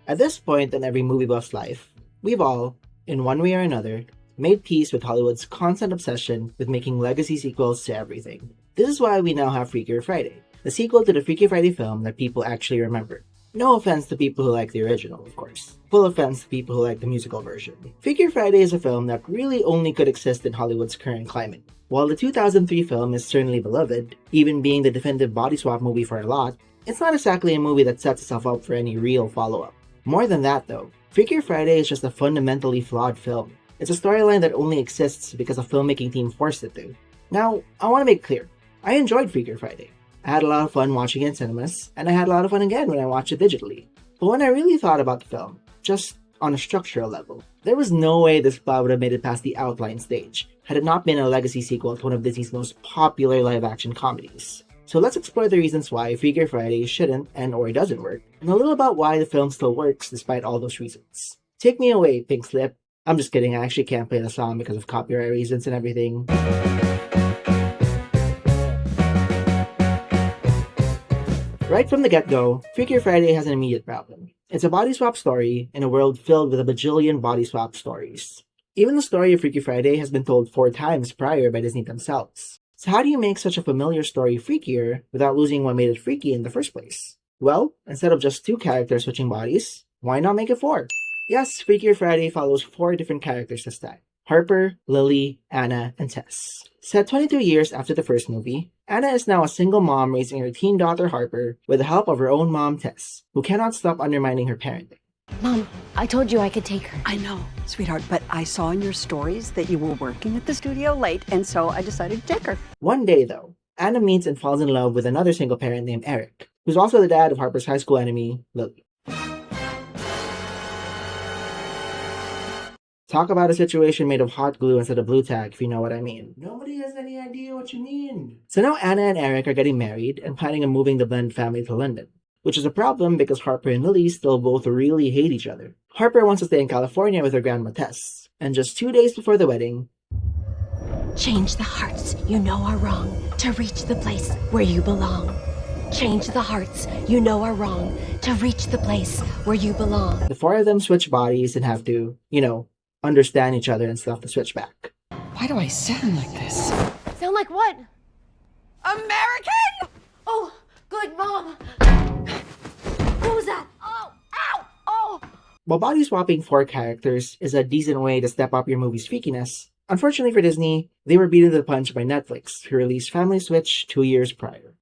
At this point in every movie buff's life, we've all, in one way or another, made peace with Hollywood's constant obsession with making legacy sequels to everything. This is why we now have Freakier Friday, the sequel to the Freaky Friday film that people actually remember. No offense to people who like the original, of course. Full offense to people who like the musical version. Freakier Friday is a film that really only could exist in Hollywood's current climate. While the 2003 film is certainly beloved, even being the definitive body swap movie for a lot, it's not exactly a movie that sets itself up for any real follow-up. More than that though, Freakier Friday is just a fundamentally flawed film. It's a storyline that only exists because a filmmaking team forced it to. Now, I want to make clear, I enjoyed Freakier Friday. I had a lot of fun watching it in cinemas, and I had a lot of fun again when I watched it digitally. But when I really thought about the film, just on a structural level, there was no way this plot would have made it past the outline stage, had it not been a legacy sequel to one of Disney's most popular live-action comedies. So let's explore the reasons why Freakier Friday shouldn't and or doesn't work, and a little about why the film still works despite all those reasons. Take me away, Pink Slip. I'm just kidding, I actually can't play the song because of copyright reasons and everything. Right from the get-go, Freakier Friday has an immediate problem. It's a body swap story in a world filled with a bajillion body swap stories. Even the story of Freaky Friday has been told 4 times prior by Disney themselves. So how do you make such a familiar story freakier without losing what made it freaky in the first place? Well, instead of just 2 characters switching bodies, why not make it 4? Yes, Freakier Friday follows 4 different characters this time. Harper, Lily, Anna, and Tess. Set 22 years after the first movie, Anna is now a single mom raising her teen daughter Harper with the help of her own mom Tess, who cannot stop undermining her parenting. Mom, I told you I could take her. I know, sweetheart, but I saw in your stories that you were working at the studio late, and so I decided to take her. One day, though, Anna meets and falls in love with another single parent named Eric, who's also the dad of Harper's high school enemy, Lily. Talk about a situation made of hot glue instead of blue tack, if you know what I mean. Nobody has any idea what you mean. So now Anna and Eric are getting married and planning on moving the blended family to London, which is a problem because Harper and Lily still both really hate each other. Harper wants to stay in California with her grandma Tess, and just 2 days before the wedding, Change the hearts you know are wrong to reach the place where you belong. Change the hearts you know are wrong to reach the place where you belong. the 4 of them switch bodies and have to, understand each other and stuff to switch back. Why do I sound like this? Sound like what? American? Oh, good, Mom. What was that? Oh, ow, oh. While body swapping 4 characters is a decent way to step up your movie's freakiness, unfortunately for Disney, they were beaten to the punch by Netflix, who released Family Switch 2 years prior.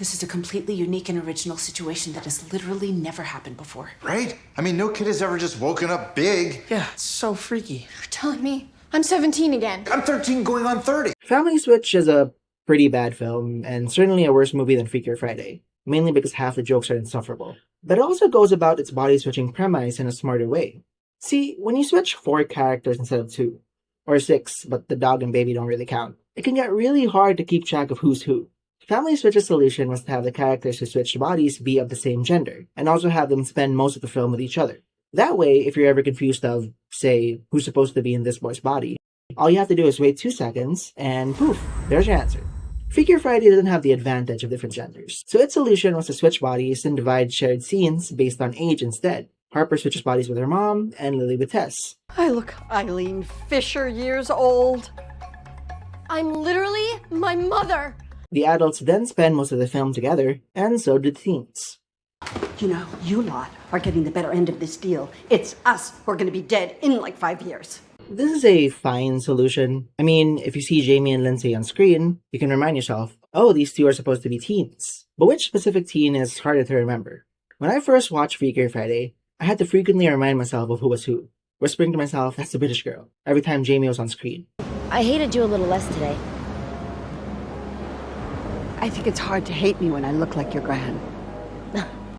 This is a completely unique and original situation that has literally never happened before. Right? I mean, no kid has ever just woken up big. Yeah, it's so freaky. You're telling me I'm 17 again. I'm 13 going on 30. Family Switch is a pretty bad film, and certainly a worse movie than Freakier Friday, mainly because half the jokes are insufferable. But it also goes about its body switching premise in a smarter way. See, when you switch 4 characters instead of 2, or 6, but the dog and baby don't really count, it can get really hard to keep track of who's who. Family Switch's solution was to have the characters who switched bodies be of the same gender, and also have them spend most of the film with each other. That way, if you're ever confused of, say, who's supposed to be in this boy's body, all you have to do is wait 2 seconds, and poof, there's your answer. Freakier Friday doesn't have the advantage of different genders, so its solution was to switch bodies and divide shared scenes based on age instead. Harper switches bodies with her mom, and Lily with Tess. I look Eileen Fisher years old. I'm literally my mother. The adults then spend most of the film together, and so do the teens. You know, you lot are getting the better end of this deal. It's us who are going to be dead in like 5 years. This is a fine solution. I mean, if you see Jamie and Lindsay on screen, you can remind yourself, oh, these 2 are supposed to be teens. But which specific teen is harder to remember? When I first watched Freakier Friday, I had to frequently remind myself of who was who, whispering to myself, that's the British girl, every time Jamie was on screen. I hated you a little less today. I think it's hard to hate me when I look like your gran.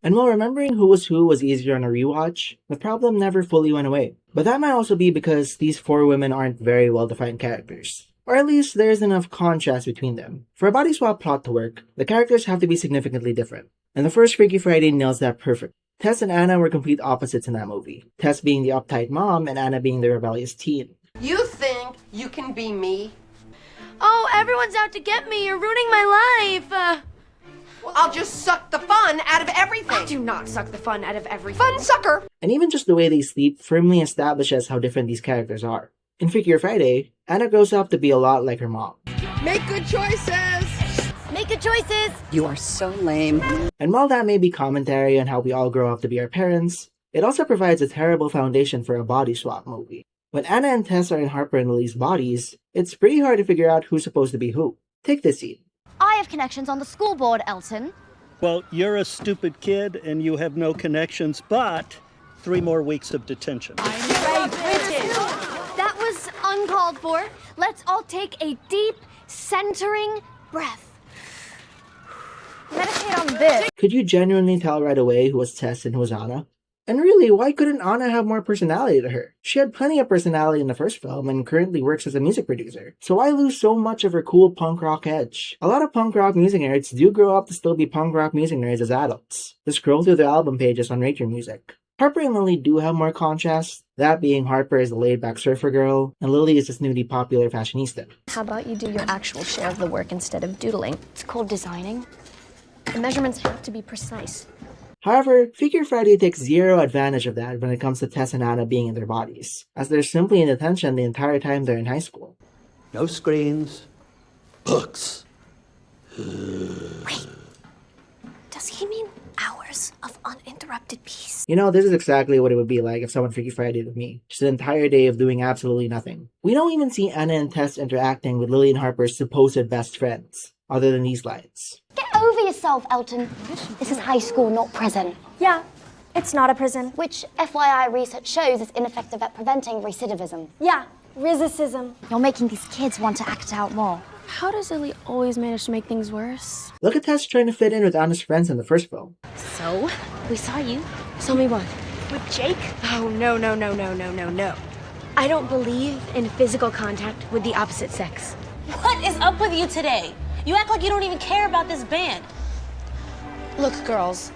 And while remembering who was easier on a rewatch, the problem never fully went away. But that might also be because these 4 women aren't very well-defined characters. Or at least there's enough contrast between them. For a body swap plot to work, the characters have to be significantly different. And the first Freaky Friday nails that perfect. Tess and Anna were complete opposites in that movie. Tess being the uptight mom and Anna being the rebellious teen. You think you can be me? Oh, everyone's out to get me. You're ruining my life. I'll just suck the fun out of everything. I do not suck the fun out of everything. Fun sucker. And even just the way they sleep firmly establishes how different these characters are. In Freakier Friday, Anna grows up to be a lot like her mom. Make good choices. Make good choices. You are so lame. And while that may be commentary on how we all grow up to be our parents, it also provides a terrible foundation for a body swap movie. When Anna and Tess are in Harper and Lily's bodies, it's pretty hard to figure out who's supposed to be who. Take this scene. I have connections on the school board, Elton. Well, you're a stupid kid and you have no connections, but 3 more weeks of detention. That was uncalled for. Let's all take a deep, centering breath. Meditate on this. Could you genuinely tell right away who was Tess and who was Anna? And really, why couldn't Anna have more personality to her? She had plenty of personality in the first film and currently works as a music producer. So why lose so much of her cool punk rock edge? A lot of punk rock music nerds do grow up to still be punk rock music nerds as adults. Just scroll through the album pages on Rate Your Music. Harper and Lily do have more contrast, that being Harper is the laid-back surfer girl, and Lily is the snooty popular fashionista. How about you do your actual share of the work instead of doodling? It's called designing. The measurements have to be precise. However, Freakier Friday takes zero advantage of that when it comes to Tess and Anna being in their bodies, as they're simply in detention the entire time they're in high school. No screens, books. Wait. Does he mean hours of uninterrupted peace? You know, this is exactly what it would be like if someone Freaky Friday with me. Just an entire day of doing absolutely nothing. We don't even see Anna and Tess interacting with Lily and Harper's supposed best friends, other than these lines. Get over yourself, Elton. This is high school, not prison. Yeah, it's not a prison. Which, FYI, research shows is ineffective at preventing recidivism. Yeah, risicism. You're making these kids want to act out more. How does Lily always manage to make things worse? Look at Tess trying to fit in with Anna's friends in the first film. So, we saw you. Tell me what? With Jake? Oh, no. I don't believe in physical contact with the opposite sex. What is up with you today? You act like you don't even care about this band. Look, girls.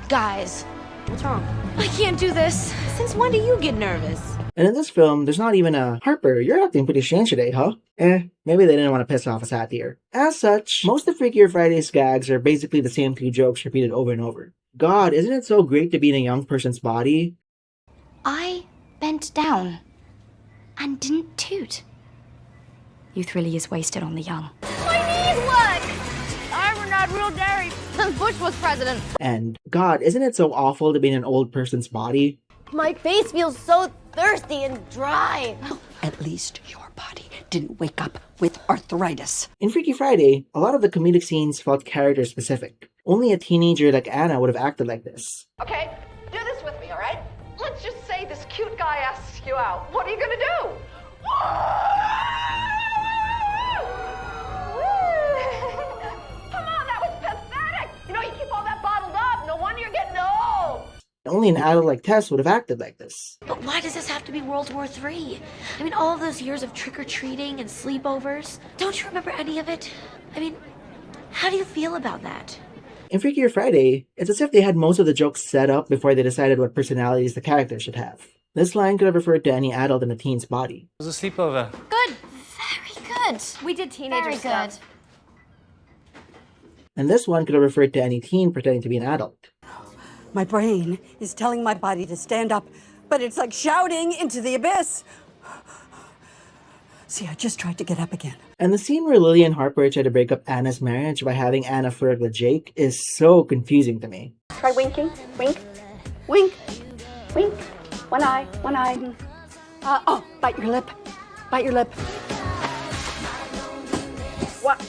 Guys. What's wrong? I can't do this. Since when do you get nervous? And in this film, there's not even a Harper, you're acting pretty strange today, huh? Maybe they didn't want to piss off a satire. As such, most of Freakier Friday's gags are basically the same 2 jokes repeated over and over. God, isn't it so great to be in a young person's body? I bent down and didn't toot. Youth really is wasted on the young. My knees work! I'm not real dairy. Bush was president. And God, isn't it so awful to be in an old person's body? My face feels so thirsty and dry. At least your body didn't wake up with arthritis. In Freaky Friday, a lot of the comedic scenes felt character specific. Only a teenager like Anna would have acted like this. Okay, do this with me, all right? Let's just say this cute guy asks you out. What are you gonna do? Come on, that was pathetic. You know, you keep all that bottled up. No wonder you're getting old. Only an adult like Tess would have acted like this. But why does this have to be World War III? I mean, all of those years of trick-or-treating and sleepovers. Don't you remember any of it? I mean, how do you feel about that? In Freakier Friday, it's as if they had most of the jokes set up before they decided what personalities the character should have. This line could have referred to any adult in a teen's body. It was a sleepover. Good. Very good. We did teenager Very stuff. good. And this one could have referred to any teen pretending to be an adult. My brain is telling my body to stand up, but it's like shouting into the abyss. See, I just tried to get up again. And the scene where Lily and Harper try to break up Anna's marriage by having Anna flirt with Jake is so confusing to me. Try winking. Wink. Wink. Wink. One eye. One eye. Bite your lip. Bite your lip.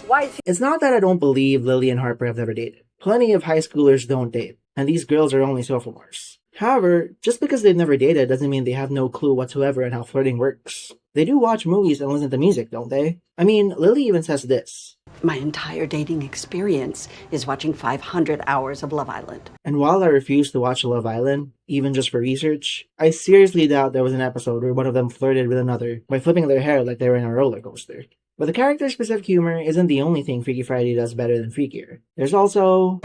Why is he... It's not that I don't believe Lily and Harper have never dated. Plenty of high schoolers don't date, and these girls are only sophomores. However, just because they've never dated doesn't mean they have no clue whatsoever on how flirting works. They do watch movies and listen to music, don't they? I mean, Lily even says this. My entire dating experience is watching 500 hours of Love Island. And while I refuse to watch Love Island, even just for research, I seriously doubt there was an episode where one of them flirted with another by flipping their hair like they were in a roller coaster. But the character-specific humor isn't the only thing Freaky Friday does better than Freakier. There's also...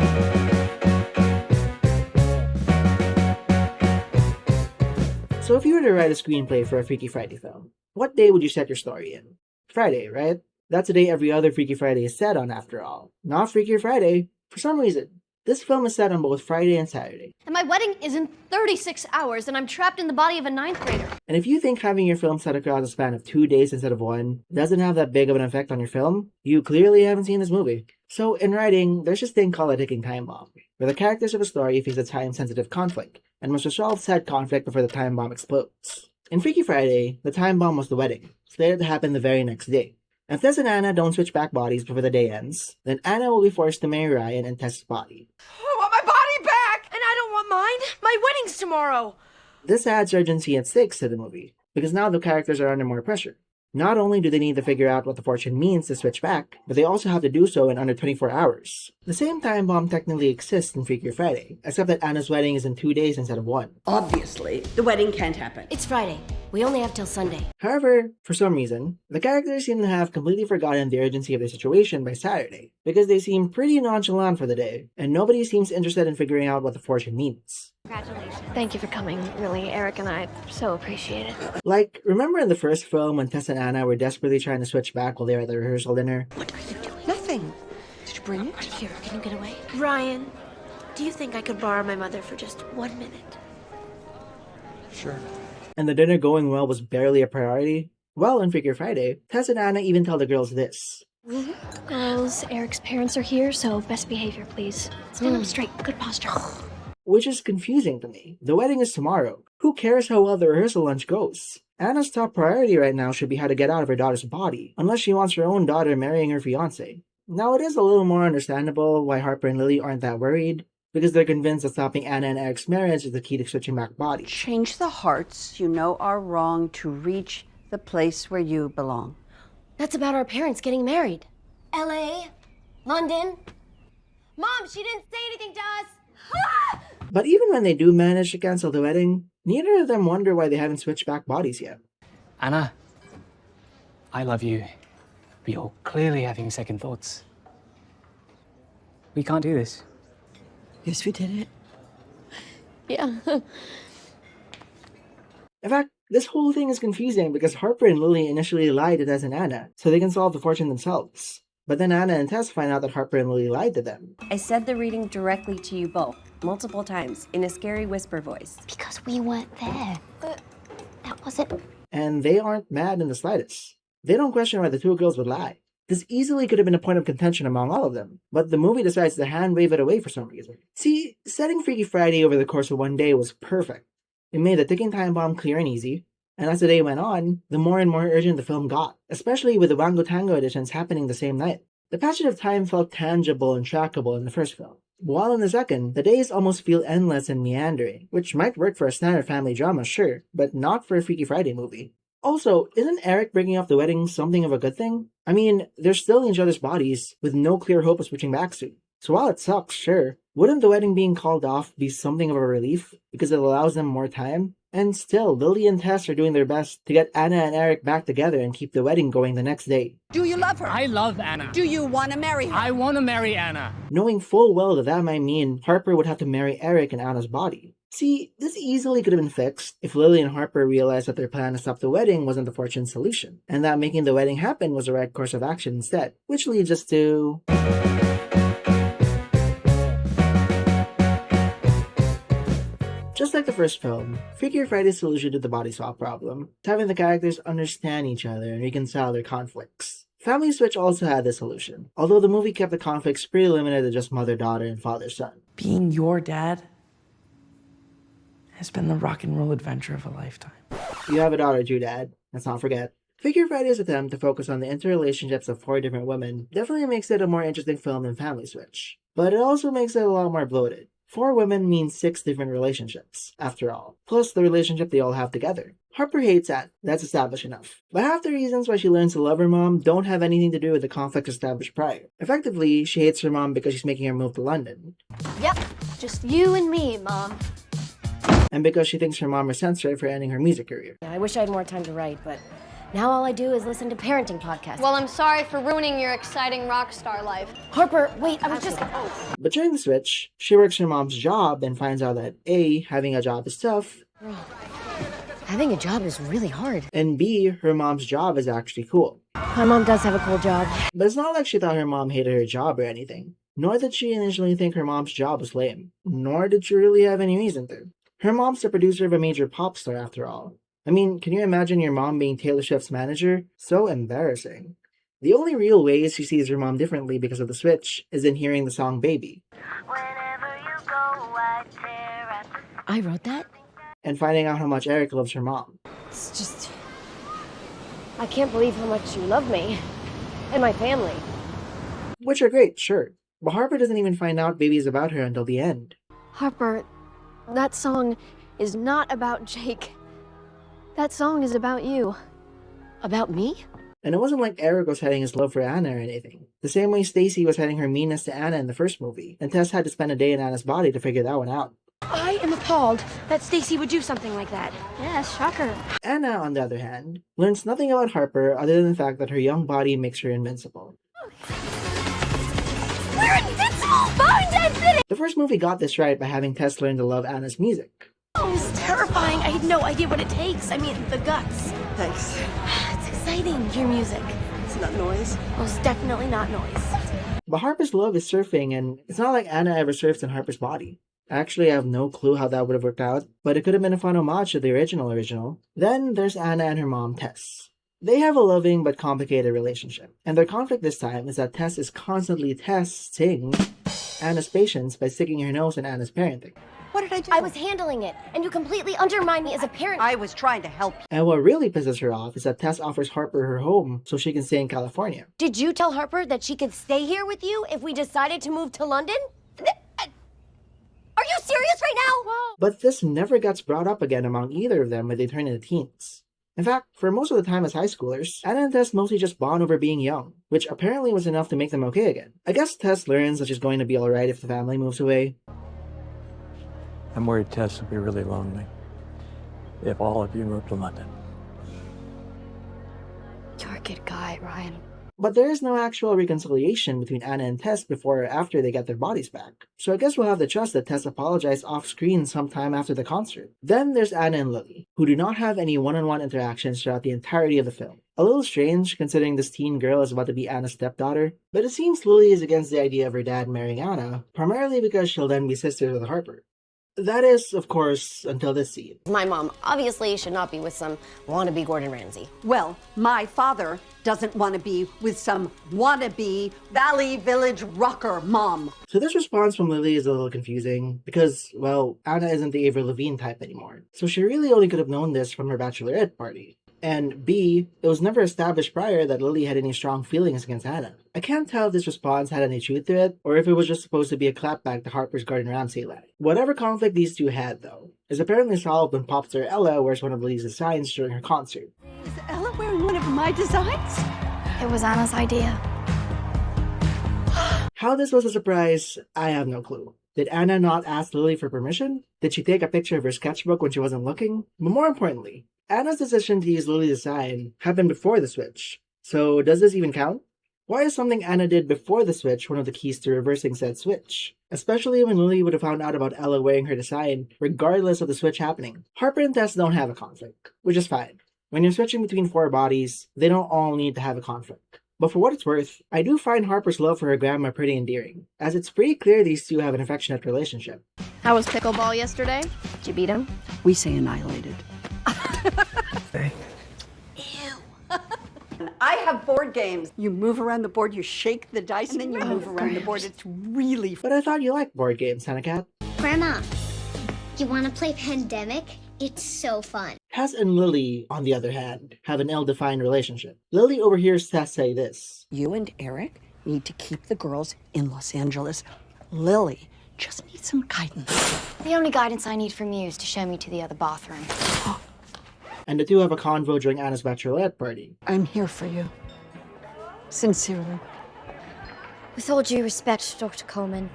So if you were to write a screenplay for a Freaky Friday film, what day would you set your story in? Friday, right? That's the day every other Freaky Friday is set on, after all. Not Freakier Friday. For some reason, this film is set on both Friday and Saturday. And my wedding is in 36 hours, and I'm trapped in the body of a 9th grader. And if you think having your film set across a span of 2 days instead of 1 doesn't have that big of an effect on your film, you clearly haven't seen this movie. So in writing, there's this thing called a ticking time bomb, where the characters of a story face a time-sensitive conflict, and must resolve said conflict before the time bomb explodes. In Freaky Friday, the time bomb was the wedding, slated to happen the very next day. If Tess and Anna don't switch back bodies before the day ends, then Anna will be forced to marry Ryan and Tess' body. I want my body back! And I don't want mine! My wedding's tomorrow! This adds urgency and stakes to the movie, because now the characters are under more pressure. Not only do they need to figure out what the fortune means to switch back, but they also have to do so in under 24 hours. The same time bomb technically exists in Freakier Friday, except that Anna's wedding is in 2 days instead of 1. Obviously, the wedding can't happen. It's Friday. We only have till Sunday. However, for some reason, the characters seem to have completely forgotten the urgency of their situation by Saturday, because they seem pretty nonchalant for the day, and nobody seems interested in figuring out what the fortune means. Congratulations. Thank you for coming. Really, Eric and I so appreciate it. Like, remember in the first film when Tess and Anna were desperately trying to switch back while they were at the rehearsal dinner? What are you doing? Nothing. Did you bring it? Right here. Can you get away? Ryan, do you think I could borrow my mother for just 1 minute? Sure. And the dinner going well was barely a priority? Well, in Freakier Friday, Tess and Anna even tell the girls this. Girls, Eric's parents are here, so best behavior, please. Stand up straight. Good posture. Which is confusing to me. The wedding is tomorrow. Who cares how well the rehearsal lunch goes? Anna's top priority right now should be how to get out of her daughter's body, unless she wants her own daughter marrying her fiancé. Now, it is a little more understandable why Harper and Lily aren't that worried, because they're convinced that stopping Anna and Eric's marriage is the key to switching back bodies. Change the hearts you know are wrong to reach the place where you belong. That's about our parents getting married. LA? London? Mom, she didn't say anything to us! Ah! But even when they do manage to cancel the wedding, neither of them wonder why they haven't switched back bodies yet. Anna, I love you, but you're clearly having second thoughts. We can't do this. Yes, we did it. Yeah. In fact, this whole thing is confusing because Harper and Lily initially lied to Tess and Anna, so they can solve the fortune themselves. But then Anna and Tess find out that Harper and Lily lied to them. I said the reading directly to you both, multiple times, in a scary whisper voice. Because we weren't there. That wasn't... And they aren't mad in the slightest. They don't question why the two girls would lie. This easily could have been a point of contention among all of them, but the movie decides to hand-wave it away for some reason. See, setting Freaky Friday over the course of 1 day was perfect. It made the ticking time bomb clear and easy, and as the day went on, the more and more urgent the film got, especially with the Wango Tango editions happening the same night. The passage of time felt tangible and trackable in the first film, while in the second, the days almost feel endless and meandering, which might work for a standard family drama, sure, but not for a Freaky Friday movie. Also, isn't Eric breaking off the wedding something of a good thing? I mean, they're still in each other's bodies, with no clear hope of switching back soon. So while it sucks, sure, wouldn't the wedding being called off be something of a relief, because it allows them more time? And still, Lily and Tess are doing their best to get Anna and Eric back together and keep the wedding going the next day. Do you love her? I love Anna. Do you want to marry her? I want to marry Anna. Knowing full well that that might mean Harper would have to marry Eric in Anna's body. See, this easily could have been fixed if Lily and Harper realized that their plan to stop the wedding wasn't the fortune solution, and that making the wedding happen was the right course of action instead, which leads us to... Just like the first film, Freakier Friday's solution to the body swap problem is having the characters understand each other and reconcile their conflicts. Family Switch also had this solution, although the movie kept the conflicts pretty limited to just mother-daughter and father-son. Being your dad has been the rock and roll adventure of a lifetime. You have a daughter too, Dad. Let's not forget. Freakier Friday's attempt to focus on the interrelationships of 4 different women definitely makes it a more interesting film than Family Switch. But it also makes it a lot more bloated. 4 women means 6 different relationships, after all, plus the relationship they all have together. Harper hates that, that's established enough. But half the reasons why she learns to love her mom don't have anything to do with the conflict established prior. Effectively, she hates her mom because she's making her move to London. Yep, just you and me, Mom. And because she thinks her mom resents her for ending her music career. I wish I had more time to write, but now all I do is listen to parenting podcasts. Well, I'm sorry for ruining your exciting rock star life. Harper, wait, I was just... But during the switch, she works her mom's job and finds out that A, having a job is tough, Having a job is really hard. and B, her mom's job is actually cool. My mom does have a cool job. But it's not like she thought her mom hated her job or anything. Nor did she initially think her mom's job was lame. Nor did she really have any reason to. Her mom's the producer of a major pop star after all. I mean, can you imagine your mom being Taylor Swift's manager? So embarrassing. The only real ways she sees her mom differently because of the switch is in hearing the song Baby. I wrote that? And finding out how much Eric loves her mom. It's just... I can't believe how much you love me. And my family. Which are great, sure. But Harper doesn't even find out Baby is about her until the end. Harper, that song is not about Jake. That song is about you. About me? And it wasn't like Eric was hiding his love for Anna or anything. The same way Stacy was hiding her meanness to Anna in the first movie, and Tess had to spend a day in Anna's body to figure that one out. I am appalled that Stacy would do something like that. Yeah, shocker. Anna, on the other hand, learns nothing about Harper other than the fact that her young body makes her invincible. We're invincible! Bone density! The first movie got this right by having Tess learn to love Anna's music. Oh, it was terrifying. I had no idea what it takes. I mean, the guts. Thanks. It's exciting, your music. It's not noise. Oh, it's definitely not noise. But Harper's love is surfing, and it's not like Anna ever surfs in Harper's body. Actually, I have no clue how that would have worked out, but it could have been a fun homage to the original. Then there's Anna and her mom, Tess. They have a loving but complicated relationship, and their conflict this time is that Tess is constantly testing Anna's patience by sticking her nose in Anna's parenting. What did I do? I was handling it, and you completely undermined me as a parent. I was trying to help you. And what really pisses her off is that Tess offers Harper her home so she can stay in California. Did you tell Harper that she could stay here with you if we decided to move to London? Are you serious right now? Whoa. But this never gets brought up again among either of them when they turn into teens. In fact, for most of the time as high schoolers, Anna and Tess mostly just bond over being young, which apparently was enough to make them okay again. I guess Tess learns that she's going to be alright if the family moves away. I'm worried Tess will be really lonely if all of you move to London. You're a good guy, Ryan. But there is no actual reconciliation between Anna and Tess before or after they get their bodies back. So I guess we'll have to trust that Tess apologized off-screen sometime after the concert. Then there's Anna and Lily, who do not have any one-on-one interactions throughout the entirety of the film. A little strange, considering this teen girl is about to be Anna's stepdaughter, but it seems Lily is against the idea of her dad marrying Anna, primarily because she'll then be sisters with Harper. That is, of course, until this scene. My mom obviously should not be with some wannabe Gordon Ramsay. Well, my father doesn't want to be with some wannabe Valley Village rocker mom. So this response from Lily is a little confusing, because, well, Anna isn't the Avril Lavigne type anymore. So she really only could have known this from her bachelorette party. And B, it was never established prior that Lily had any strong feelings against Anna. I can't tell if this response had any truth to it, or if it was just supposed to be a clapback to Harper's Gordon Ramsay lie. Whatever conflict these two had, though, is apparently solved when pop star Ella wears one of Lily's designs during her concert. Is Ella wearing one of my designs? It was Anna's idea. How this was a surprise, I have no clue. Did Anna not ask Lily for permission? Did she take a picture of her sketchbook when she wasn't looking? But more importantly, Anna's decision to use Lily's design happened before the switch. So does this even count? Why is something Anna did before the switch one of the keys to reversing said switch? Especially when Lily would have found out about Ella wearing her design regardless of the switch happening. Harper and Tess don't have a conflict, which is fine. When you're switching between four bodies, they don't all need to have a conflict. But for what it's worth, I do find Harper's love for her grandma pretty endearing, as it's pretty clear these two have an affectionate relationship. How was pickleball yesterday? Did you beat him? We say annihilated. Hey. I have board games. You move around the board, you shake the dice, and then you move around the board. It's really fun. But I thought you liked board games, Hannah Cat. Grandma, you want to play Pandemic? It's so fun. Tess and Lily, on the other hand, have an ill-defined relationship. Lily overhears Tess say this. You and Eric need to keep the girls in Los Angeles. Lily just needs some guidance. The only guidance I need from you is to show me to the other bathroom. And the two have a convo during Anna's bachelorette party. I'm here for you. Sincerely. With all due respect, Dr. Coleman,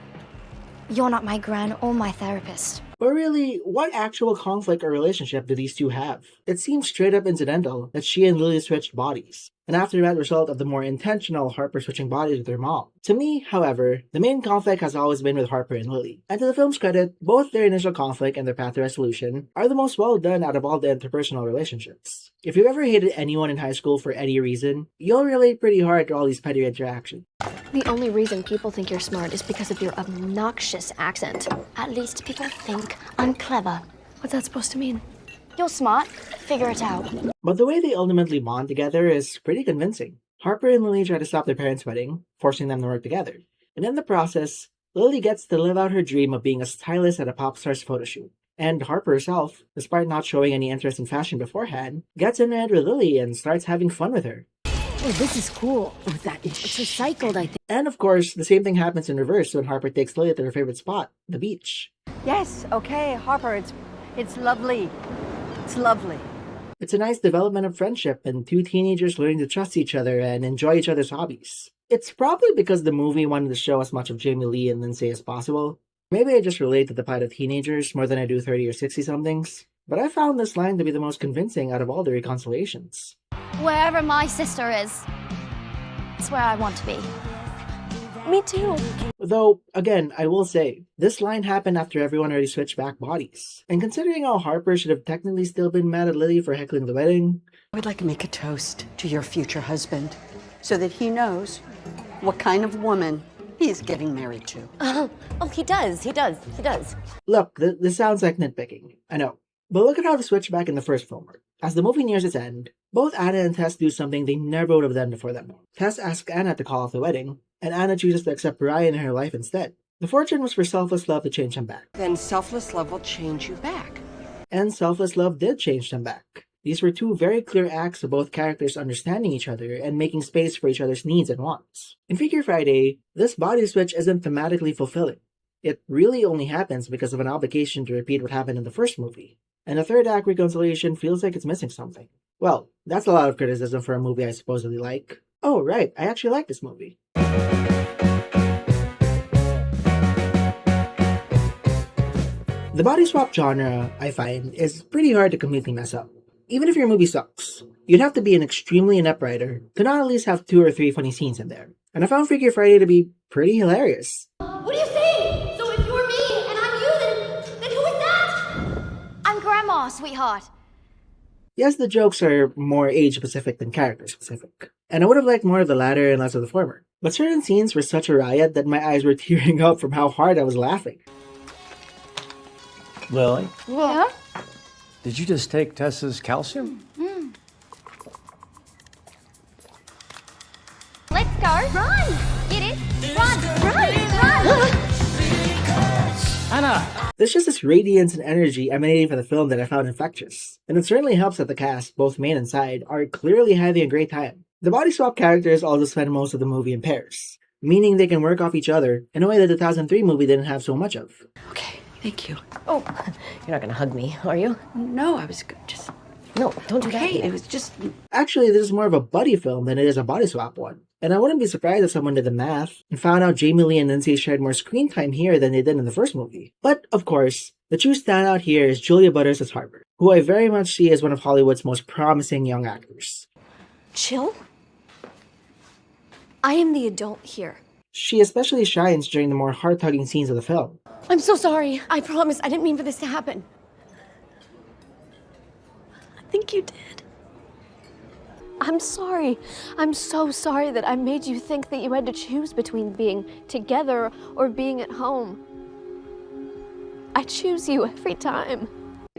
you're not my gran or my therapist. But really, what actual conflict or relationship do these two have? It seems straight up incidental that she and Lily switched bodies, an aftermath result of the more intentional Harper switching bodies with her mom. To me, however, the main conflict has always been with Harper and Lily. And to the film's credit, both their initial conflict and their path to resolution are the most well done out of all the interpersonal relationships. If you've ever hated anyone in high school for any reason, you'll relate pretty hard to all these petty interactions. The only reason people think you're smart is because of your obnoxious accent. At least people think I'm clever. What's that supposed to mean? You're smart. Figure it out. But the way they ultimately bond together is pretty convincing. Harper and Lily try to stop their parents' wedding, forcing them to work together. And in the process, Lily gets to live out her dream of being a stylist at a pop star's photo shoot. And Harper herself, despite not showing any interest in fashion beforehand, gets in bed with Lily and starts having fun with her. Oh, this is cool. Oh, it's recycled, I think. And of course, the same thing happens in reverse when Harper takes Lily to her favorite spot, the beach. Yes, okay, Harper, it's lovely. It's lovely. It's a nice development of friendship and two teenagers learning to trust each other and enjoy each other's hobbies. It's probably because the movie wanted to show as much of Jamie Lee and Lindsay as possible. Maybe I just relate to the plight of teenagers more than I do 30 or 60 somethings. But I found this line to be the most convincing out of all the reconciliations. Wherever my sister is, it's where I want to be. Me too. Though, again, I will say, this line happened after everyone already switched back bodies. And considering how Harper should have technically still been mad at Lily for heckling the wedding, I would like to make a toast to your future husband so that he knows what kind of woman he's getting married to. Oh, he does. look, this sounds like nitpicking, I know. But look at how the switchback in the first film worked. As the movie nears its end, both Anna and Tess do something they never would have done before that moment. Tess asks Anna to call off the wedding, and Anna chooses to accept Ryan in her life instead. The fortune was for selfless love to change them back. Then selfless love will change you back. And selfless love did change them back. These were two very clear acts of both characters understanding each other and making space for each other's needs and wants. In Freakier Friday, this body switch isn't thematically fulfilling. It really only happens because of an obligation to repeat what happened in the first movie. And the third act reconciliation feels like it's missing something. Well, that's a lot of criticism for a movie I supposedly like. Oh, right, I actually like this movie. The body swap genre, I find, is pretty hard to completely mess up. Even if your movie sucks, you'd have to be an extremely inept writer to not at least have 2 or 3 funny scenes in there. And I found Freakier Friday to be pretty hilarious. What are you saying? So if you're me and I'm you, then who is that? I'm Grandma, sweetheart. Yes, the jokes are more age-specific than character-specific. And I would have liked more of the latter and less of the former. But certain scenes were such a riot that my eyes were tearing up from how hard I was laughing. Lily, Yeah? did you just take Tessa's calcium? Let's go. Run! Get it? Run! Anna! There's just this radiance and energy emanating from the film that I found infectious. And it certainly helps that the cast, both main and side, are clearly having a great time. The body swap characters also spend most of the movie in pairs, meaning they can work off each other in a way that the 2003 movie didn't have so much of. Okay, thank you. Oh, you're not gonna hug me, are you? No, I was just... No, don't do that. Okay, it was just... Actually, this is more of a buddy film than it is a body swap one. And I wouldn't be surprised if someone did the math and found out Jamie Lee and Lindsay shared more screen time here than they did in the first movie. But, of course, the true standout here is Julia Butters as Harper, who I very much see as one of Hollywood's most promising young actors. Chill? I am the adult here. She especially shines during the more heart-tugging scenes of the film. I'm so sorry. I promise. I didn't mean for this to happen. I think you did. I'm sorry. I'm so sorry that I made you think that you had to choose between being together or being at home. I choose you every time.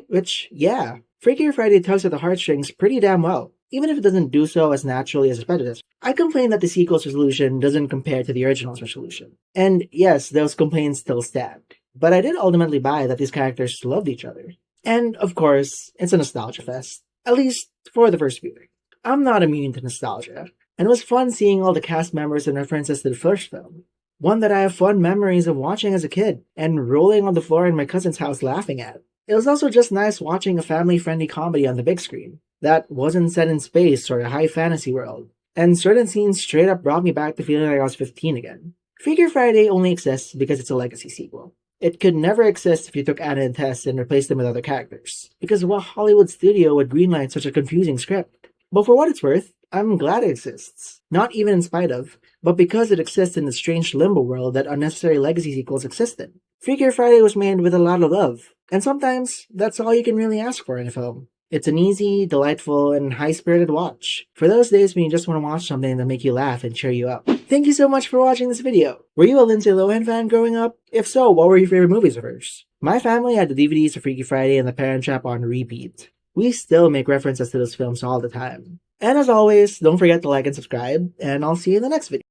Which, yeah, Freakier Friday tugs at the heartstrings pretty damn well, even if it doesn't do so as naturally as its predecessor. I complain that the sequel's resolution doesn't compare to the original's resolution. And yes, those complaints still stand. But I did ultimately buy that these characters loved each other. And, of course, it's a nostalgia fest. At least, for the first viewing. I'm not immune to nostalgia, and it was fun seeing all the cast members and references to the first film. One that I have fond memories of watching as a kid, and rolling on the floor in my cousin's house laughing at. It was also just nice watching a family-friendly comedy on the big screen, that wasn't set in space or a high fantasy world, and certain scenes straight up brought me back to feeling like I was 15 again. Freakier Friday only exists because it's a legacy sequel. It could never exist if you took Anna and Tess and replaced them with other characters, because what Hollywood studio would greenlight such a confusing script? But for what it's worth, I'm glad it exists. Not even in spite of, but because it exists in the strange limbo world that unnecessary legacy sequels exist in. Freakier Friday was made with a lot of love, and sometimes that's all you can really ask for in a film. It's an easy, delightful, and high-spirited watch for those days when you just want to watch something that make you laugh and cheer you up. Thank you so much for watching this video. Were you a Lindsay Lohan fan growing up? If so, what were your favorite movies of hers? My family had the DVDs of Freaky Friday and The Parent Trap on repeat. We still make references to those films all the time. And as always, don't forget to like and subscribe, and I'll see you in the next video.